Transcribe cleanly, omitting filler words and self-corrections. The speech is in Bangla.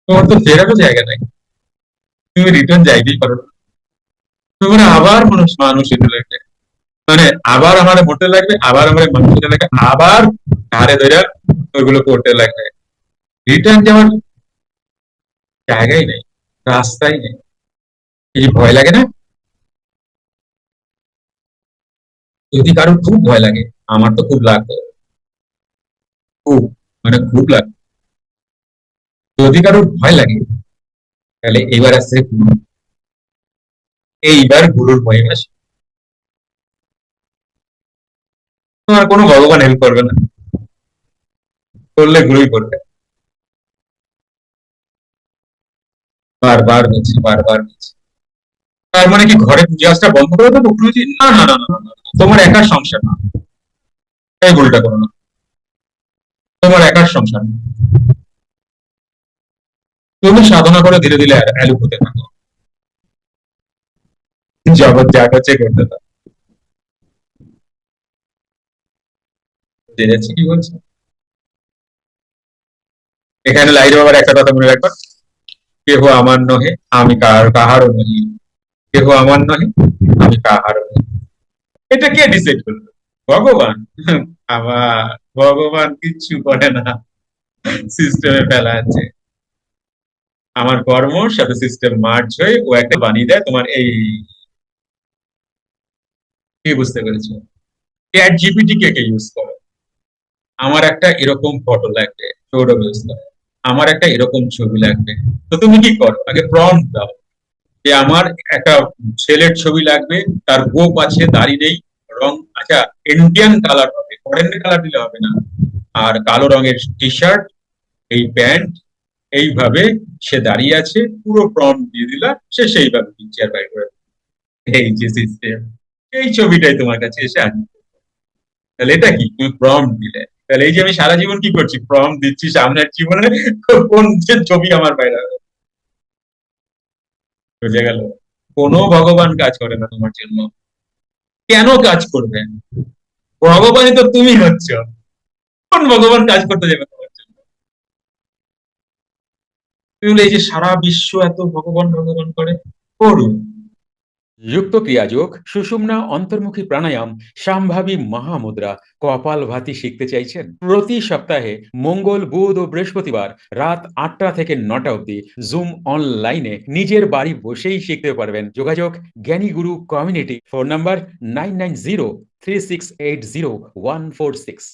তোমার তো ফেরারও জায়গা নাই, তুমি রিটার্ন যাইতেই পারো না। তোমার আবার মানুষ মানুষ হইতে লাগবে, মানে আবার আমার মরতে লাগবে, আবার আমার মানুষ হইতে লাগবে, আবার ঘাড়ে ধরে ওইগুলো করতে লাগবে। রিটার্ন যাওয়ার জায়গাই নেই, রাস্তাই নেই। এই ভয় লাগে না? যদি কারোর খুব ভয় লাগে, আমার তো খুব লাগতো, খুব, মানে খুব লাগতো। যদি কারোর ভয় লাগে, তাহলে এবার আসছে গুরু। এইবার গুরুর মহিমা। তোমার কোনো ভগবান হেল্প করবে না, করলে গুরুই করবে। বারবার বলছি, বারবার বলছি। তার মানে কি ঘরে গ্যাসটা বন্ধ করে দেবো গুরুজি? না না না না না, না। তোমার একার সংসার না, এই ভুলটা করো না। তোমার একার সংসার না। তুমি সাধনা করে ধীরে ধীরে অ্যালুপ হতে থাকো, জগৎ যা করছে করতে থাকো। বুঝে যাচ্ছে কি বলছো? এখানে লাইরে বাবার একটা কথা মনে রাখবা, কেহ আমার নহে, আমি কাহারও নহি। কেহ আমার নহে, আমি কাহারও নহি। এটা কে ডিসাইড করলো? ভগবান? আবার ভগবান কিচ্ছু করে না, সিস্টেমে ফেলা আছে। আমার কর্মর সাথে সিস্টেম মার্চ হয়ে ও একটা বানিয়ে দেয় তোমার এই। কি বুঝতে পেরেছো? চ্যাট জিপিটি কে কে ইউজ করে? আমার একটা এরকম ফটো লাগবে, সৌরভ ইউজ করে। আমার একটা এরকম ছবি লাগবে। তো তুমি কি করো, আগে প্রম্পট দাও যে আমার একটা ছেলের ছবি লাগবে, তার গোপ আছে, দাড়ি নেই, রং আচ্ছা ইন্ডিয়ান কালার হবে, ফরেন কালার দিলে হবে না। আর কালো রঙের টি শার্ট, এই প্যান্ট, এইভাবে সে দাঁড়িয়ে আছে, পুরো প্রম্পট দিয়ে দিলা, সে সেইভাবে পিকচার বাই করে দিলো। এই যে সিস্টেম, এই ছবিটাই তোমার কাছে এসে আসবে। তাহলে এটা কি, তুমি প্রম্পট দিলে। তাহলে এই যে আমি সারা জীবন কি করছি, প্রম্পট দিচ্ছি সামনের জীবনে কোন যে ছবি আমার বাইরে হবে। বুঝে গেল? কোনো ভগবান কাজ করে না তোমার জন্য। কেন কাজ করবে? ভগবানই তো তুমি হচ্ছ। কোন ভগবান কাজ করতে যাবে তোমার জন্য? তুমি বলে এই যে সারা বিশ্ব এত ভগবান ভগবান করে, করুন। যুক্ত ক্রিয়াযোগ, সুষুম্না অন্তর্মুখী প্রাণায়াম, সম্ভাবী মহামুদ্রা, কপালভাতি শিখতে চাইছেন? প্রতি সপ্তাহে মঙ্গল, বুধ ও বৃহস্পতিবার রাত ৮টা থেকে ৯টা অবধি জুম অনলাইনে নিজের বাড়ি বসেই শিখতে পারবেন। যোগাযোগ জ্ঞানী গুরু কমিউনিটি, ফোন নাম্বার 9903680146।